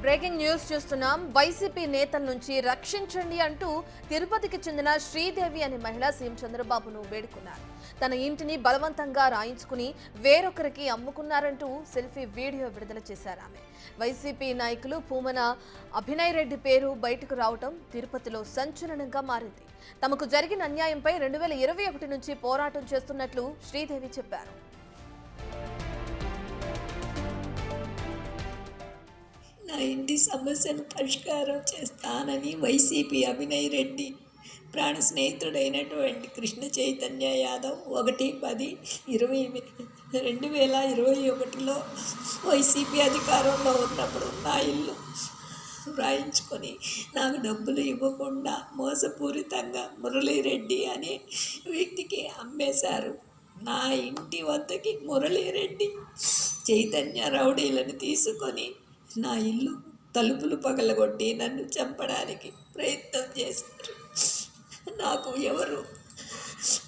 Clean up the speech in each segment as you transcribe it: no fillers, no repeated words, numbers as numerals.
Breaking news చూస్తున్నాం. YCP నేతల నుంచి రక్షించండి అంటూ తిరుపతికి చెందిన శ్రీదేవి అనే మహిళ సీఎం చంద్రబాబును వేడుకున్నారు. తన ఇంటిని బలవంతంగా రాయించుకుని వేరొకరికి అమ్ముకున్నారంటూ సెల్ఫీ వీడియో విడుదల చేశారు ఆమె. వైసీపీ నాయకులు పూమన అభినయ్ రెడ్డి పేరు బయటకు రావడం తిరుపతిలో సంచలనంగా మారింది. తమకు జరిగిన అన్యాయంపై 2021 నుంచి పోరాటం చేస్తున్నట్లు శ్రీదేవి చెప్పారు. నా ఇంటి సమస్యను పరిష్కారం చేస్తానని వైసీపీ అభినయ్ రెడ్డి ప్రాణ స్నేహితుడైనటువంటి కృష్ణ చైతన్య యాదవ్ 1/10/2021లో వైసీపీ అధికారంలో ఉన్నప్పుడు నా ఇల్లు వ్రాయించుకొని నాకు డబ్బులు ఇవ్వకుండా మోసపూరితంగా మురళీరెడ్డి అనే వ్యక్తికి అమ్మేశారు. నా ఇంటి వద్దకి మురళీరెడ్డి చైతన్య రౌడీలను తీసుకొని నా ఇల్లు తలుపులు పగలగొట్టి నన్ను చంపడానికి ప్రయత్నం చేశారు. నాకు ఎవరు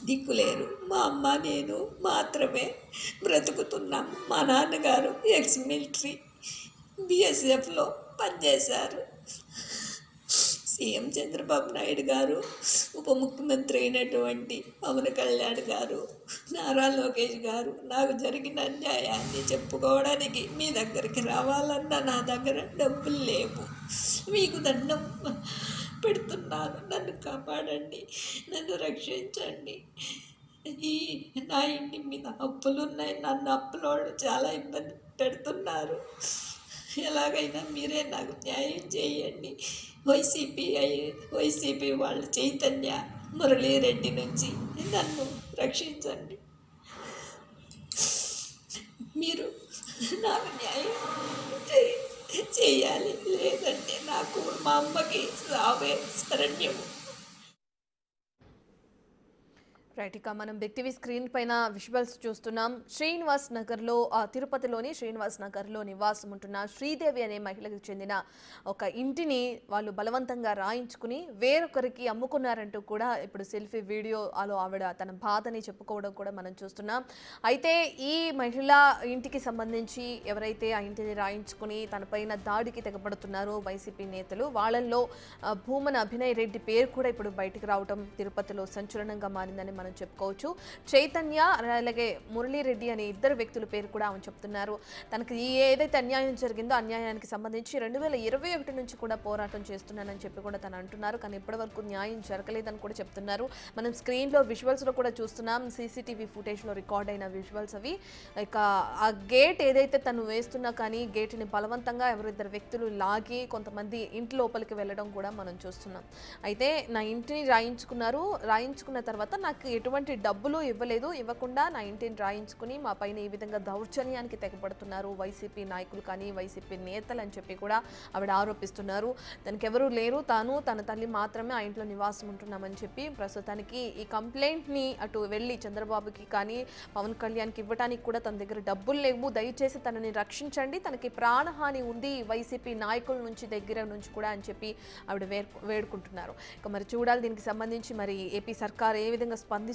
దిక్కులేరు. మా అమ్మ నేను మాత్రమే బ్రతుకుతున్నాం. మా నాన్నగారు ఎక్స్ మిలిటరీ బిఎస్ఎఫ్లో పనిచేశారు. సీఎం చంద్రబాబు నాయుడు గారు, ఉప ముఖ్యమంత్రి అయినటువంటి పవన్ కళ్యాణ్ గారు, నారా లోకేష్ గారు నాకు జరిగిన అన్యాయాన్ని చెప్పుకోవడానికి మీ దగ్గరికి రావాలన్నా నా దగ్గర డబ్బులు లేవు. మీకు దండం పెడుతున్నాను. నన్ను కాపాడండి, నన్ను రక్షించండి. నా ఇంటి మీద అప్పులు ఉన్నాయి. నన్ను అప్పులోళ్ళు చాలా ఇబ్బంది పెడుతున్నారు. ఎలాగైనా మీరే నాకు న్యాయం చేయండి. వైసీపీ వాళ్ళ చైతన్య మురళీరెడ్డి నుంచి నన్ను రక్షించండి. మీరు నాకు న్యాయం చేయాలి, లేదంటే నాకు మా అమ్మకి సావే శరణ్యము. రైట్, ఇక మనం బిగ్ టీవీ స్క్రీన్ పైన విజువల్స్ చూస్తున్నాం. శ్రీనివాస్ నగర్లో తిరుపతిలోని శ్రీనివాస్ నగర్లో నివాసం ఉంటున్న శ్రీదేవి అనే మహిళకు చెందిన ఒక ఇంటిని వాళ్ళు బలవంతంగా రాయించుకుని వేరొకరికి అమ్ముకున్నారంటూ కూడా ఇప్పుడు సెల్ఫీ వీడియోలో ఆవిడ తన బాధని చెప్పుకోవడం కూడా మనం చూస్తున్నాం. అయితే ఈ మహిళ ఇంటికి సంబంధించి ఎవరైతే ఆ ఇంటిని రాయించుకుని తనపైన దాడికి తెగబడుతున్నారో వైసీపీ నేతలు, వాళ్ళల్లో భూమన అభినయ్ రెడ్డి పేరు కూడా ఇప్పుడు బయటకు రావడం తిరుపతిలో సంచలనంగా మారిందని మనం చెప్పుకోవచ్చు. చైతన్య అలాగే మురళీరెడ్డి అనే ఇద్దరు వ్యక్తుల పేరు కూడా ఆమె చెప్తున్నారు. తనకి ఏదైతే అన్యాయం జరిగిందో అన్యాయానికి సంబంధించి 2021 నుంచి కూడా పోరాటం చేస్తున్నానని చెప్పి కూడా తను అంటున్నారు. కానీ ఇప్పటివరకు న్యాయం జరగలేదని కూడా చెప్తున్నారు. మనం స్క్రీన్లో విజువల్స్లో కూడా చూస్తున్నాం. సీసీటీవీ ఫుటేజ్లో రికార్డ్ అయిన విజువల్స్ అవి. ఇక ఆ గేట్ ఏదైతే తను వేస్తున్నా కానీ గేట్ని బలవంతంగా ఎవరిద్దరు వ్యక్తులు లాగి కొంతమంది ఇంటి లోపలికి వెళ్ళడం కూడా మనం చూస్తున్నాం. అయితే నా ఇంటిని రాయించుకున్న తర్వాత నాకు ఎటువంటి డబ్బులు ఇవ్వకుండా నా ఇంటిని రాయించుకుని మా పైన ఈ విధంగా దౌర్జన్యానికి తెగబడుతున్నారు వైసీపీ నాయకులు కానీ వైసీపీ నేతలు అని చెప్పి కూడా ఆవిడ ఆరోపిస్తున్నారు. తనకి ఎవరూ లేరు, తన తల్లి మాత్రమే ఆ ఇంట్లో నివాసం ఉంటున్నామని చెప్పి ప్రస్తుతానికి ఈ కంప్లైంట్ని అటు వెళ్ళి చంద్రబాబుకి కానీ పవన్ కళ్యాణ్కి ఇవ్వడానికి కూడా తన దగ్గర డబ్బులు లేవు, దయచేసి తనని రక్షించండి, తనకి ప్రాణహాని ఉంది వైసీపీ నాయకుల నుంచి దగ్గర నుంచి కూడా అని చెప్పి ఆవిడ వేడుకుంటున్నారు. ఇక మరి చూడాలి దీనికి సంబంధించి మరి ఏపీ సర్కార్ ఏ విధంగా స్పందిస్తుంది,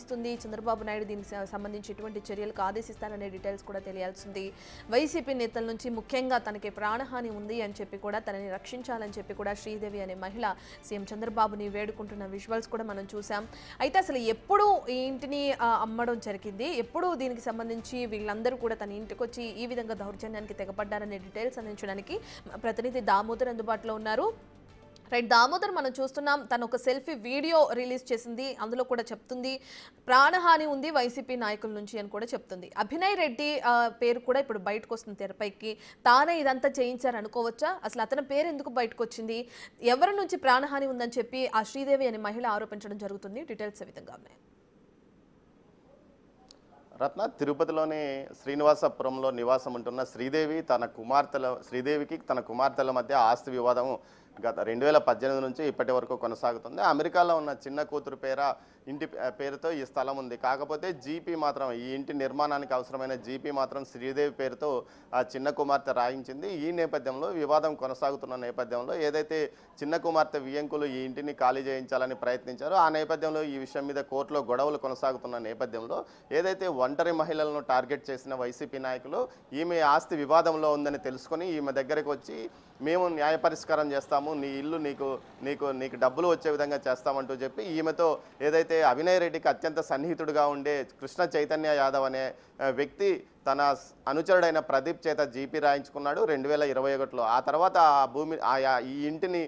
చంద్రబాబు నాయుడు దీనికి సంబంధించి ఎటువంటి చర్యలకు ఆదేశిస్తారనే డీటెయిల్స్ కూడా తెలియాల్సింది. వైసీపీ నేతల నుంచి ముఖ్యంగా తనకి ప్రాణహాని ఉంది అని చెప్పి కూడా తనని రక్షించాలని చెప్పి కూడా శ్రీదేవి అనే మహిళ సీఎం చంద్రబాబుని వేడుకుంటున్న విజువల్స్ కూడా మనం చూసాం. అయితే అసలు ఎప్పుడు ఈ ఇంటిని అమ్మడం జరిగింది, ఎప్పుడు దీనికి సంబంధించి వీళ్ళందరూ కూడా తన ఇంటికి వచ్చి ఈ విధంగా దౌర్జన్యానికి తెగపడ్డారనే డీటెయిల్స్ అందించడానికి ప్రతినిధి దామోదర్ అందుబాటులో ఉన్నారు. రైట్ దామోదర్, మనం చూస్తున్నాం తను ఒక సెల్ఫీ వీడియో రిలీజ్ చేసింది. అందులో కూడా చెప్తుంది ప్రాణహాని ఉంది వైసీపీ నాయకుల నుంచి అని కూడా చెప్తుంది. అభినయ్ రెడ్డి పేరు కూడా ఇప్పుడు బయటకు వస్తుంది తెరపైకి. తానే ఇదంతా చేయించారు అనుకోవచ్చా? అసలు అతని పేరు ఎందుకు బయటకు వచ్చింది? ఎవరి నుంచి ప్రాణహాని ఉందని చెప్పి ఆ శ్రీదేవి అనే మహిళ ఆరోపించడం జరుగుతుంది. డీటెయిల్స్ ఏ విధంగా ఉన్నాయి? రత్న, తిరుపతిలోని శ్రీనివాసపురంలో నివాసం ఉంటున్న శ్రీదేవికి తన కుమార్తెల మధ్య ఆస్తి వివాదం గత 2018 నుంచి ఇప్పటి వరకు కొనసాగుతుంది. అమెరికాలో ఉన్న చిన్న కూతురు ఇంటి పేరుతో ఈ స్థలం ఉంది. కాకపోతే జీపీ మాత్రం ఈ ఇంటి నిర్మాణానికి అవసరమైన జీపీ మాత్రం శ్రీదేవి పేరుతో ఆ చిన్న కుమార్తె రాయించింది. ఈ నేపథ్యంలో వివాదం కొనసాగుతున్న నేపథ్యంలో ఏదైతే చిన్న కుమార్తె వియ్యంకులు ఈ ఇంటిని ఖాళీ చేయించాలని ప్రయత్నించారో ఆ నేపథ్యంలో ఈ విషయం మీద కోర్టులో గొడవలు కొనసాగుతున్న నేపథ్యంలో ఏదైతే ఒంటరి మహిళలను టార్గెట్ చేసిన వైసీపీ నాయకులు ఈమె ఆస్తి వివాదంలో ఉందని తెలుసుకొని ఈమె దగ్గరికి వచ్చి మేము న్యాయ పరిష్కారం చేస్తాము, నీ ఇల్లు నీకు డబ్బులు వచ్చే విధంగా చేస్తామంటూ చెప్పి ఈమెతో ఏదైతే అవినయ్ రెడ్డికి అత్యంత సన్నిహితుడిగా ఉండే కృష్ణ చైతన్య యాదవ్ అనే వ్యక్తి తన అనుచరుడైన ప్రదీప్ చేత జీపీ రాయించుకున్నాడు 2021లో. ఆ తర్వాత ఈ ఇంటిని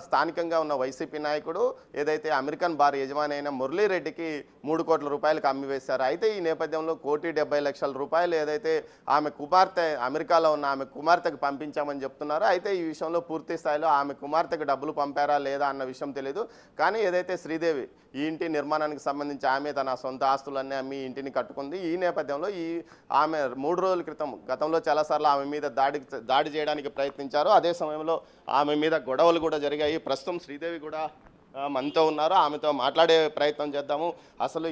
స్థానికంగా ఉన్న వైసీపీ నాయకుడు ఏదైతే అమెరికన్ బార్ యజమాని అయిన మురళీరెడ్డికి 3 కోట్ల రూపాయలకు అమ్మివేశారు. అయితే ఈ నేపథ్యంలో 1,70,00,000 రూపాయలు ఏదైతే ఆమె కుమార్తె అమెరికాలో ఉన్న ఆమె కుమార్తెకు పంపించామని చెప్తున్నారో, అయితే ఈ విషయంలో పూర్తి స్థాయిలో ఆమె కుమార్తెకు డబ్బులు పంపారా లేదా అన్న విషయం తెలియదు. కానీ ఏదైతే శ్రీదేవి ఈ ఇంటి నిర్మాణానికి సంబంధించి ఆమె తన సొంత ఆస్తులన్నీ అమ్మి ఇంటిని కట్టుకుంది. ఈ నేపథ్యంలో ఆమె 3 రోజుల క్రితం గతంలో చాలాసార్లు ఆమె మీద దాడి చేయడానికి ప్రయత్నించారు. అదే సమయంలో ఆమె మీద గొడవలు కూడా జరిగాయి. ప్రస్తుతం శ్రీదేవి కూడా మనతో ఉన్నారు. ఆమెతో మాట్లాడే ప్రయత్నం చేద్దాము. అసలు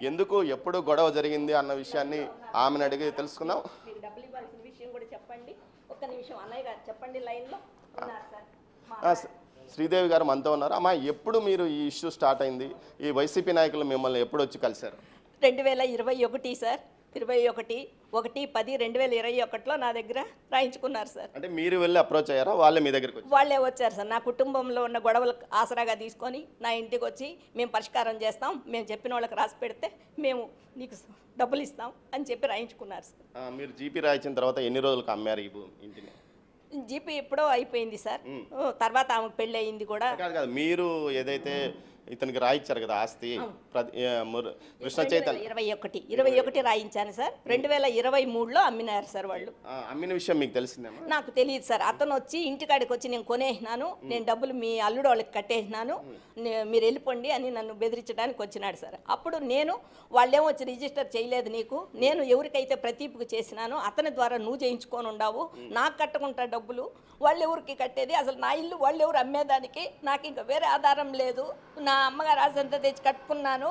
ఎందుకు ఎప్పుడు గొడవ జరిగింది అన్న విషయాన్ని ఆమెను అడిగి తెలుసుకుందాం. డబ్బులు ఇవ్వాల్సిన విషయం కూడా చెప్పండి. ఒక్క నిమిషం అన్నయ్య గారు చెప్పండి, లైన్లో ఉన్నారు సార్. శ్రీదేవి గారు మనతో ఉన్నారు. అమ్మా, ఎప్పుడు మీరు ఈ ఇష్యూ స్టార్ట్ అయింది? ఈ వైసీపీ నాయకులు మిమ్మల్ని ఎప్పుడు వచ్చి కలిశారు? 2021 సార్, 21/10/2021లో నా దగ్గర రాయించుకున్నారు సార్. అంటే మీరు వెళ్ళి అప్రోచ్ అయ్యారా, వాళ్ళే మీ దగ్గరికి వచ్చారు? వాళ్ళే వచ్చారు సార్. నా కుటుంబంలో ఉన్న గొడవలు ఆసరాగా తీసుకొని నా ఇంటికి వచ్చి మేము పరిష్కారం చేస్తాం, మేము చెప్పిన వాళ్ళకి రాసి పెడితే మేము నీకు డబ్బులు ఇస్తాం అని చెప్పి రాయించుకున్నారు సార్. మీరు జీపీ రాయించిన తర్వాత ఎన్ని రోజులకు అమ్మారు ఈ ఇంటిని? జీపీ ఎప్పుడో అయిపోయింది సార్. తర్వాత ఆమెకు పెళ్ళి అయింది కూడా. కాదు, మీరు ఏదైతే ఇతనికి రాయించారు కదా ఆస్తి, కృష్ణ చైతన్య 21 రాయించాను సార్. 2023లో అమ్మినారు సార్ వాళ్ళు. అమ్మిన విషయం మీకు తెలిసిందేమో? నాకు తెలియదు సార్. అతను వచ్చి ఇంటికాడికి వచ్చి నేను కొనేసినాను, నేను డబ్బులు మీ అల్లుడు వాళ్ళకి కట్టేసినాను, మీరు వెళ్ళిపోండి అని నన్ను బెదిరించడానికి వచ్చినాడు సార్. అప్పుడు వాళ్ళేమో వచ్చి రిజిస్టర్ చేయలేదు నీకు, నేను ఎవరికైతే ప్రతీపుకు చేసినానో అతని ద్వారా నువ్వు చేయించుకొని ఉండవు, నాకు కట్టకుండా డబ్బులు వాళ్ళు ఎవరికి కట్టేది, అసలు నా ఇల్లు వాళ్ళు ఎవరు అమ్మేదానికి, నాకు ఇంకా వేరే ఆధారం లేదు, నా అమ్మగారు ఆశంతా తెచ్చి కట్టుకున్నాను,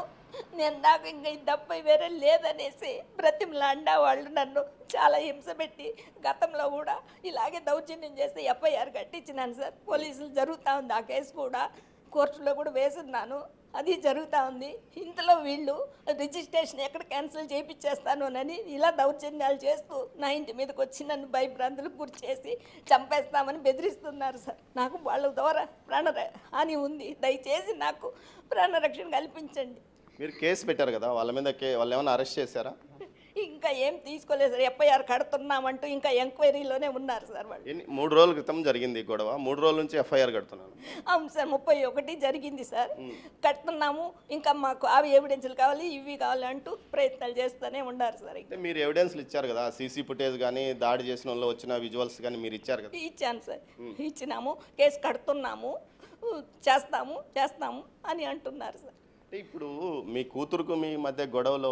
నాకు ఇంకా ఇది తప్ప వేరే లేదనేసి బ్రతిమలాండా వాళ్ళు నన్ను చాలా హింస పెట్టి గతంలో కూడా ఇలాగే దౌర్జన్యం చేస్తే ఎఫ్ఐఆర్ కట్టించినాను సార్. పోలీసులు జరుగుతూ ఉంది, ఆ కేసు కూడా కోర్టులో కూడా వేసున్నాను, అది జరుగుతూ ఉంది. ఇంతలో వీళ్ళు రిజిస్ట్రేషన్ ఎక్కడ క్యాన్సిల్ చేయించేస్తానోనని ఇలా దౌర్జన్యాలు చేస్తూ నా ఇంటి మీదకి వచ్చి నన్ను భయభ్రాంతులకు గురి చేసి చంపేస్తామని బెదిరిస్తున్నారు సార్. నాకు వాళ్ళ ద్వారా ప్రాణహాని ఉంది, దయచేసి నాకు ప్రాణరక్షణ కల్పించండి. మీరు కేసు పెట్టారు కదా, వాళ్ళ మీద వాళ్ళు ఏమైనా అరెస్ట్ చేశారా? ఇంకా ఏం తీసుకోలేదు సార్. ఎఫ్ఐఆర్ కడుతున్నామంటూ ఇంకా ఎంక్వైరీలోనే ఉన్నారు సార్ వాళ్ళు. 3 రోజుల క్రితం జరిగింది గొడవ, 3 రోజుల నుంచి ఎఫ్ఐఆర్ కడుతున్నాను. అవును సార్, 31 జరిగింది సార్. కడుతున్నాము, ఇంకా మాకు అవి ఎవిడెన్స్లు కావాలి, ఇవి కావాలి అంటూ ప్రయత్నాలు చేస్తూనే ఉన్నారు సార్. అంటే మీరు ఎవిడెన్స్లు ఇచ్చారు కదా, సీసీ ఫుటేజ్ కానీ దాడి చేసిన వాళ్ళు వచ్చిన విజువల్స్ కానీ మీరు ఇచ్చారు కదా? ఇచ్చాను సార్, ఇచ్చినాము, కేసు కడుతున్నాము, చేస్తాము అని అంటున్నారు సార్. ఇప్పుడు మీ కూతురుకు మీ మధ్య గొడవలో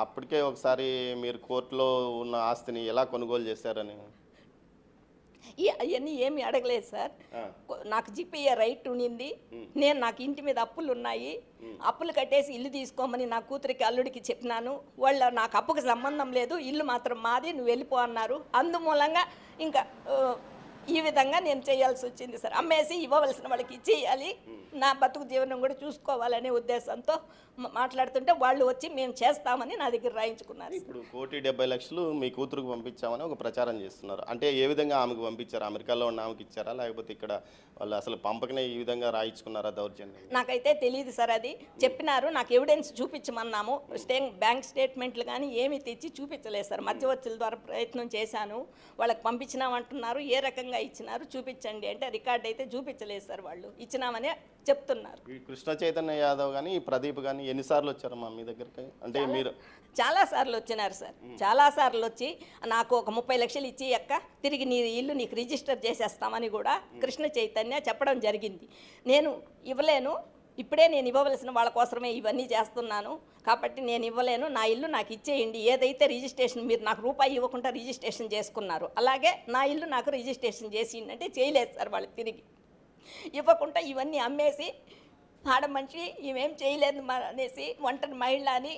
అప్పటికే ఒకసారి మీరు కోర్టులో ఉన్న ఆస్తిని ఎలా కొనుగోలు చేశారని? అవన్నీ ఏమి అడగలేదు సార్. నాకు జీపీఏ రైట్ ఉండింది, నాకు ఇంటి మీద అప్పులు ఉన్నాయి, అప్పులు కట్టేసి ఇల్లు తీసుకోమని నా కూతురికి అల్లుడికి చెప్పినాను. వాళ్ళు నాకు అప్పుకి సంబంధం లేదు, ఇల్లు మాత్రం మాది, నువ్వు వెళ్ళిపో అన్నారు. అందుమూలంగా ఇంకా ఈ విధంగా నేను చేయాల్సి వచ్చింది సార్. అమ్మేసి ఇవ్వవలసిన వాళ్ళకి ఇచ్చేయాలి, నా బతుకు జీవనం కూడా చూసుకోవాలనే ఉద్దేశంతో మాట్లాడుతుంటే వాళ్ళు వచ్చి మేము చేస్తామని నా దగ్గర రాయించుకున్నారు. ఇప్పుడు 1,70,00,000 మీ కూతురుకు పంపించామని ఒక ప్రచారం చేస్తున్నారు. అంటే ఏ విధంగా ఆమెకు పంపించారు? అమెరికాలో ఉన్న ఆమెకి ఇచ్చారా, లేకపోతే ఇక్కడ వాళ్ళు అసలు పంపకనే ఈ విధంగా రాయించుకున్నారా దౌర్జన్యం? నాకైతే తెలియదు సార్. అది చెప్పినారు, నాకు ఎవిడెన్స్ చూపించమన్నాము. బ్యాంక్ స్టేట్మెంట్లు కానీ ఏమీ తెచ్చి చూపించలేదు సార్. మధ్యవర్తుల ద్వారా ప్రయత్నం చేశాను, వాళ్ళకి పంపించినామంటున్నారు. ఏ రకంగా ఇచ్చినారు చూపించండి అంటే రికార్డ్ అయితే చూపించలేదు సార్. వాళ్ళు ఇచ్చినామనే చెప్తున్నారు. ఈ కృష్ణ చైతన్య యాదవ్ కానీ ప్రదీప్ కానీ ఎన్నిసార్లు వచ్చారమ్మా మీ దగ్గరికి? అంటే మీరు చాలా సార్లు వచ్చినారు సార్. చాలా సార్లు వచ్చి నాకు ఒక 30 లక్షలు ఇచ్చి అక్క తిరిగి నీ ఇల్లు నీకు రిజిస్టర్ చేసేస్తామని కూడా కృష్ణ చైతన్య చెప్పడం జరిగింది. నేను ఇవ్వలేను, ఇప్పుడే నేను ఇవ్వవలసిన వాళ్ళ కోసమే ఇవన్నీ చేస్తున్నాను కాబట్టి నేను ఇవ్వలేను, నా ఇల్లు నాకు ఇచ్చేయండి. ఏదైతే రిజిస్ట్రేషన్ మీరు నాకు రూపాయి ఇవ్వకుండా రిజిస్ట్రేషన్ చేసుకున్నారు, అలాగే నా ఇల్లు నాకు రిజిస్ట్రేషన్ చేసిందంటే చేయలేదు సార్. వాళ్ళు తిరిగి ఇవ్వకుండా ఇవన్నీ అమ్మేసి ఆడ మనిషి ఇవేం చేయలేదు అనేసి ఒంటరి మహిళ అని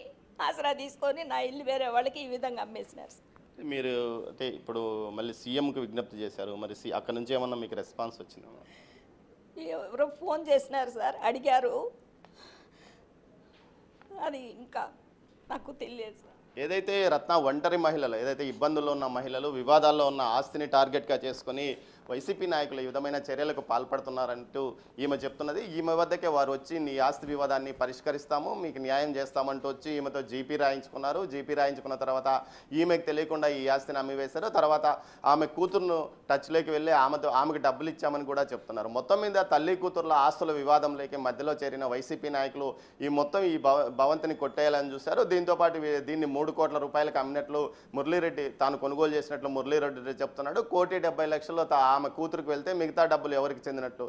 ఆసరా తీసుకొని నా ఇల్లు వేరే వాళ్ళకి ఈ విధంగా అమ్మేసినారు సార్. మీరు అంటే ఇప్పుడు మళ్ళీ సీఎంకి విజ్ఞప్తి చేశారు, మరి అక్కడ నుంచి ఏమన్నా మీకు రెస్పాన్స్ వచ్చిందా? ఎవరో ఫోన్ చేసినారు సార్, అడిగారు, అది ఇంకా నాకు తెలియదు సార్. ఏదైతే రత్న ఒంటరి మహిళలు, ఏదైతే ఇబ్బందుల్లో ఉన్న మహిళలు, వివాదాల్లో ఉన్న ఆస్తిని టార్గెట్గా చేసుకొని వైసీపీ నాయకులు ఈ విధమైన చర్యలకు పాల్పడుతున్నారంటూ ఈమె చెప్తున్నది. ఈమె వద్దకే వారు వచ్చి నీ ఆస్తి వివాదాన్ని పరిష్కరిస్తాము, మీకు న్యాయం చేస్తామంటూ వచ్చి ఈమెతో జీపీ రాయించుకున్నారు. జీపీ రాయించుకున్న తర్వాత ఈమెకు తెలియకుండా ఈ ఆస్తిని అమ్మివేశారు. తర్వాత ఆమె కూతురును టచ్లోకి వెళ్ళి ఆమెకు డబ్బులు ఇచ్చామని కూడా చెప్తున్నారు. మొత్తం మీద తల్లి కూతుర్ల ఆస్తుల వివాదంలోకి మధ్యలో చేరిన వైసీపీ నాయకులు ఈ భవంతిని కొట్టేయాలని చూశారు. దీంతోపాటు దీన్ని 3 కోట్ల రూపాయలకు అమ్మినట్లు మురళీరెడ్డి తాను కొనుగోలు చేసినట్లు మురళీరెడ్డి చెప్తున్నాడు. 1,70,00,000 ఆమె కూతురుకు వెళ్తే మిగతా డబ్బులు ఎవరికి చెందినట్టు?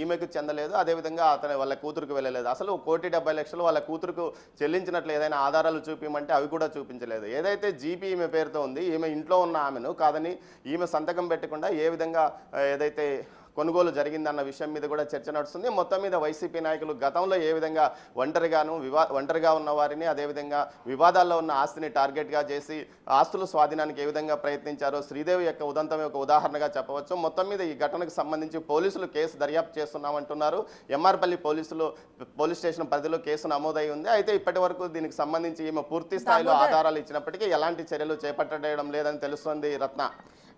ఈమెకు చెందలేదు, అదేవిధంగా వాళ్ళ కూతురుకు వెళ్ళలేదు. అసలు 1,70,00,000 వాళ్ళ కూతురుకు చెల్లించినట్లు ఏదైనా ఆధారాలు చూపించమంటే అవి కూడా చూపించలేదు. ఏదైతే జీపీ ఈమె పేరుతో ఉంది, ఈమె ఇంట్లో ఉన్న ఆమెను కాదని ఈమె సంతకం పెట్టకుండా ఏ విధంగా ఏదైతే కొనుగోలు జరిగిందన్న విషయం మీద కూడా చర్చ నడుస్తుంది. మొత్తం మీద వైసీపీ నాయకులు గతంలో ఏ విధంగా ఒంటరిగా ఉన్న వారిని, అదేవిధంగా వివాదాల్లో ఉన్న ఆస్తిని టార్గెట్గా చేసి ఆస్తుల స్వాధీనానికి ఏ విధంగా ప్రయత్నించారో శ్రీదేవి యొక్క ఉదంతం ఒక ఉదాహరణగా చెప్పవచ్చు. మొత్తం మీద ఈ ఘటనకు సంబంధించి పోలీసులు కేసు దర్యాప్తు చేస్తున్నామంటున్నారు. ఎంఆర్పల్లి పోలీస్ స్టేషన్ పరిధిలో కేసు నమోదై ఉంది. అయితే ఇప్పటి వరకు దీనికి సంబంధించి ఈమె పూర్తి స్థాయిలో ఆధారాలు ఇచ్చినప్పటికీ ఎలాంటి చర్యలు చేపట్టడం లేదని తెలుస్తోంది రత్న.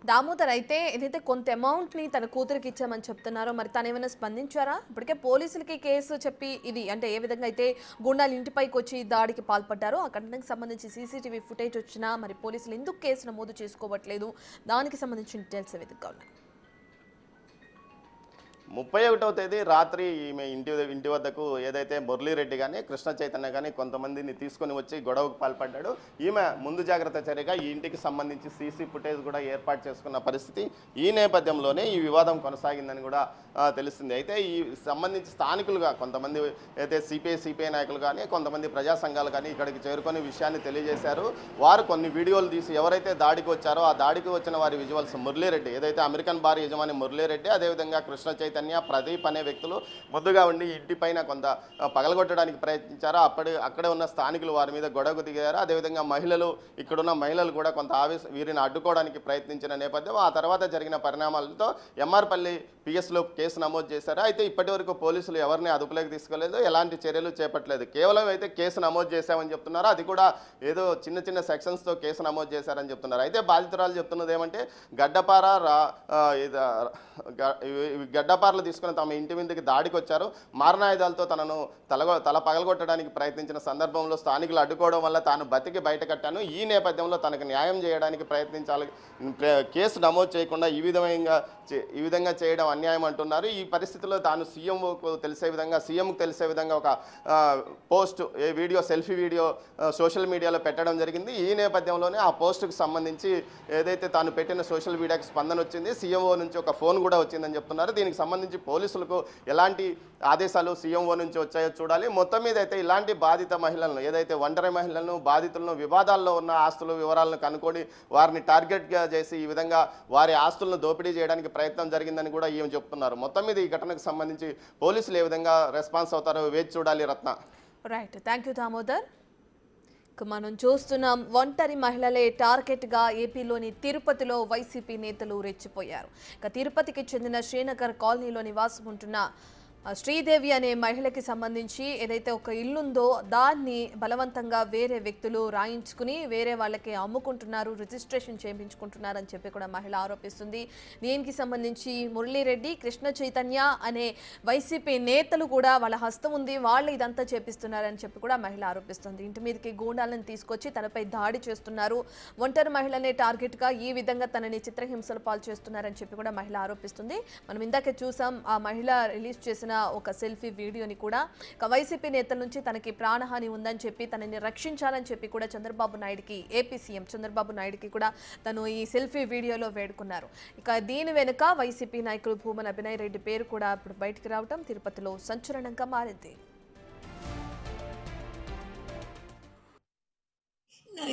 దామోదర్, అయితే ఏదైతే కొంత అమౌంట్ని తన కూతురికి ఇచ్చామని చెప్తున్నారో మరి తను ఏమైనా స్పందించారా? ఇప్పటికే పోలీసులకి కేసు చెప్పి ఇది అంటే ఏ విధంగా అయితే గుండాలు ఇంటిపైకి వచ్చి దాడికి పాల్పడ్డారో ఆ ఘటనకు సంబంధించి సీసీటీవీ ఫుటేజ్ వచ్చినా మరి పోలీసులు ఎందుకు కేసు నమోదు చేసుకోవట్లేదు, దానికి సంబంధించిన డీటెయిల్స్ ఏ విధంగా ఉన్నాయి? 31వ తేదీ రాత్రి ఈమె ఇంటి వద్దకు ఏదైతే మురళీరెడ్డి కానీ కృష్ణ చైతన్య కానీ కొంతమందిని తీసుకొని వచ్చి గొడవకు పాల్పడ్డాడు. ఈమె ముందు జాగ్రత్త చర్యగా ఈ ఇంటికి సంబంధించి సీసీ ఫుటేజ్ కూడా ఏర్పాటు చేసుకున్న పరిస్థితి. ఈ నేపథ్యంలోనే ఈ వివాదం కొనసాగిందని కూడా తెలుస్తుంది. అయితే ఈ సంబంధించి స్థానికులుగా కొంతమంది అయితే సిపిఐ నాయకులు కానీ కొంతమంది ప్రజా సంఘాలు కానీ ఇక్కడికి చేరుకొని విషయాన్ని తెలియజేశారు. వారు కొన్ని వీడియోలు తీసి ఎవరైతే దాడికి వచ్చారో ఆ దాడికి వచ్చిన వారి విజువల్స్ మురళీరెడ్డి, ఏదైతే అమెరికన్ బార్ యజమాని మురళీరెడ్డి, అదేవిధంగా కృష్ణ చైతన్య, ప్రదీప్ అనే వ్యక్తులు ముద్దుగా ఉండి ఇంటిపైన కొంత పగలగొట్టడానికి ప్రయత్నించారు. అక్కడే ఉన్న స్థానికులు వారి మీద గొడవకు దిగారు. అదేవిధంగా ఇక్కడున్న మహిళలు కూడా కొంత వీరిని అడ్డుకోవడానికి ప్రయత్నించిన నేపథ్యం. ఆ తర్వాత జరిగిన పరిణామాలతో ఎంఆర్పల్లి పిఎస్లో కేసు నమోదు చేశారు. అయితే ఇప్పటి వరకు పోలీసులు ఎవరిని అదుపులోకి తీసుకోలేదు, ఎలాంటి చర్యలు చేపట్టలేదు. కేవలం అయితే కేసు నమోదు చేశామని చెప్తున్నారు. అది కూడా ఏదో చిన్న సెక్షన్స్తో కేసు నమోదు చేశారని చెప్తున్నారు. అయితే బాధితురాలు చెప్తున్నది ఏమంటే గడ్డపారలు తీసుకుని తమ ఇంటి మీదకి దాడికి వచ్చారు. మారణాయుధాలతో తనను తల పగలగొట్టడానికి ప్రయత్నించిన సందర్భంలో స్థానికులు అడ్డుకోవడం వల్ల తాను బతికి బయట కట్టాను. ఈ నేపథ్యంలో తనకు న్యాయం చేయడానికి ప్రయత్నించాలి, కేసు నమోదు చేయకుండా ఈ విధంగా చేయడం అన్యాయం అంటున్నారు. ఈ పరిస్థితిలో తాను సీఎంకు తెలిసే విధంగా ఒక పోస్ట్ సెల్ఫీ వీడియో సోషల్ మీడియాలో పెట్టడం జరిగింది. ఈ నేపథ్యంలోనే ఆ పోస్టుకు సంబంధించి ఏదైతే తాను పెట్టిన సోషల్ మీడియాకి స్పందన వచ్చింది. సీఎంఓ నుంచి ఒక ఫోన్ కూడా వచ్చిందని చెప్తున్నారు. దీనికి సంబంధించి పోలీసులకు ఎలాంటి ఆదేశాలు సీఎంఓ నుంచి వచ్చాయో చూడాలి. మొత్తం మీద అయితే ఇలాంటి బాధిత మహిళలను, ఏదైతే ఒంటరి మహిళలను, బాధితులను, వివాదాల్లో ఉన్న ఆస్తుల వివరాలను కనుక్కొని వారిని టార్గెట్గా చేసి ఈ విధంగా వారి ఆస్తులను దోపిడీ చేయడానికి ప్రయత్నం జరిగిందని కూడా ఈమె చెప్తున్నారు. మొత్తం మీద ఈ ఘటనకు సంబంధించి పోలీసులు ఏ విధంగా రెస్పాన్స్ అవుతారో వేచి చూడాలి Ratna. Right, thank you Damodar. మనం చూస్తున్నాం, ఒంటరి మహిళలే టార్గెట్గా ఏపీలోని తిరుపతిలో వైసీపీ నేతలు రెచ్చిపోయారు. ఇక తిరుపతికి చెందిన శ్రీనగర్ కాలనీలో నివాసం ఉంటున్న శ్రీదేవి అనే మహిళకి సంబంధించి ఏదైతే ఒక ఇల్లుందో దాన్ని బలవంతంగా వేరే వ్యక్తులు రాయించుకుని వేరే వాళ్ళకి అమ్ముకుంటున్నారు, రిజిస్ట్రేషన్ చేయించుకుంటున్నారు అని చెప్పి కూడా మహిళ ఆరోపిస్తుంది. దీనికి సంబంధించి మురళీరెడ్డి, కృష్ణ చైతన్య అనే వైసీపీ నేతలు కూడా వాళ్ళ హస్తం ఉంది, వాళ్ళు ఇదంతా చేపిస్తున్నారని చెప్పి కూడా మహిళ ఆరోపిస్తుంది. ఇంటి మీదకి గూండాలను తీసుకొచ్చి తనపై దాడి చేస్తున్నారు, ఒంటరి మహిళనే టార్గెట్గా ఈ విధంగా తనని చిత్రహింసలు పాలు చేస్తున్నారని చెప్పి కూడా మహిళ ఆరోపిస్తుంది. మనం ఇందాకే చూసాం, ఆ మహిళ రిలీజ్ చేసిన ఒక సెల్ఫీ వీడియోని కూడా వైసీపీ నేతల నుంచి తనకి ప్రాణహాని ఉందని చెప్పి తనని రక్షించాలని చెప్పి కూడా ఏపీ సీఎం చంద్రబాబు నాయుడుకి కూడా తను ఈ సెల్ఫీ వీడియోలో వేడుకున్నారు. ఇక దీని వెనుక వైసీపీ నాయకులు భూమన అభినయ్ రెడ్డి పేరు కూడా ఇప్పుడు బయటికి రావడం తిరుపతిలో సంచలనంగా మారింది.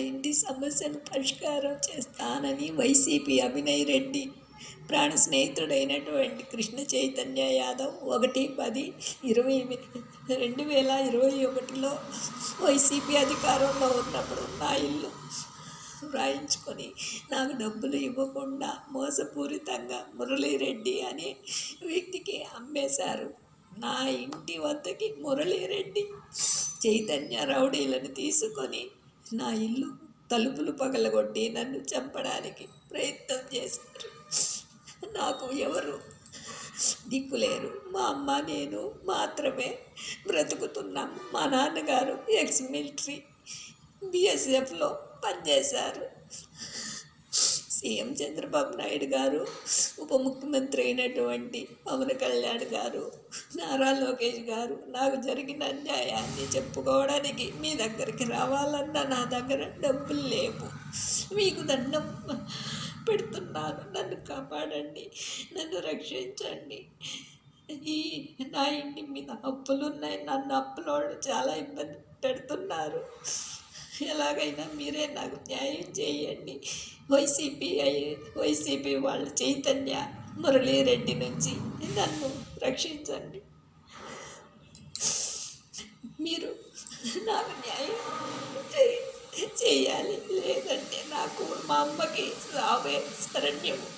ఇంటి సమస్యను పరిష్కారం చేస్తానని వైసీపీ అభినయ్ రెడ్డి ప్రాణ స్నేహితుడైనటువంటి కృష్ణ చైతన్య యాదవ్ 1/10/2021లో వైసీపీ అధికారంలో ఉన్నప్పుడు నా ఇల్లు వ్రాయించుకొని నాకు డబ్బులు ఇవ్వకుండా మోసపూరితంగా మురళీరెడ్డి అనే వ్యక్తికి అమ్మేశారు. నా ఇంటి వద్దకి మురళీరెడ్డి చైతన్య రౌడీలను తీసుకొని నా ఇల్లు తలుపులు పగలగొట్టి నన్ను చంపడానికి ప్రయత్నం చేశారు. నాకు ఎవరు దిక్కులేరు. మా అమ్మ నేను మాత్రమే బ్రతుకుతున్నాం. మా నాన్నగారు ఎక్స్ మిలిటరీ బిఎస్ఎఫ్లో పనిచేశారు. సీఎం చంద్రబాబు నాయుడు గారు, ఉప ముఖ్యమంత్రి అయినటువంటి పవన్ కళ్యాణ్ గారు, నారా లోకేష్ గారు నాకు జరిగిన అన్యాయాన్ని చెప్పుకోవడానికి మీ దగ్గరికి రావాలన్నా నా దగ్గర డబ్బులు లేవు. మీకు దండం పెడుతున్నాను, నన్ను కాపాడండి, నన్ను రక్షించండి. నా ఇంటి మీద అప్పులు ఉన్నాయి. నన్ను అప్పులోళ్ళు చాలా ఇబ్బంది పెడుతున్నారు. ఎలాగైనా మీరే నాకు న్యాయం చేయండి. వైసీపీ వాళ్ళు చైతన్య మురళీరెడ్డి నుంచి నన్ను రక్షించండి. మీరు నాకు న్యాయం చేయాలి, లేదంటే నాకు మా అమ్మకి సావే శరణ్యము.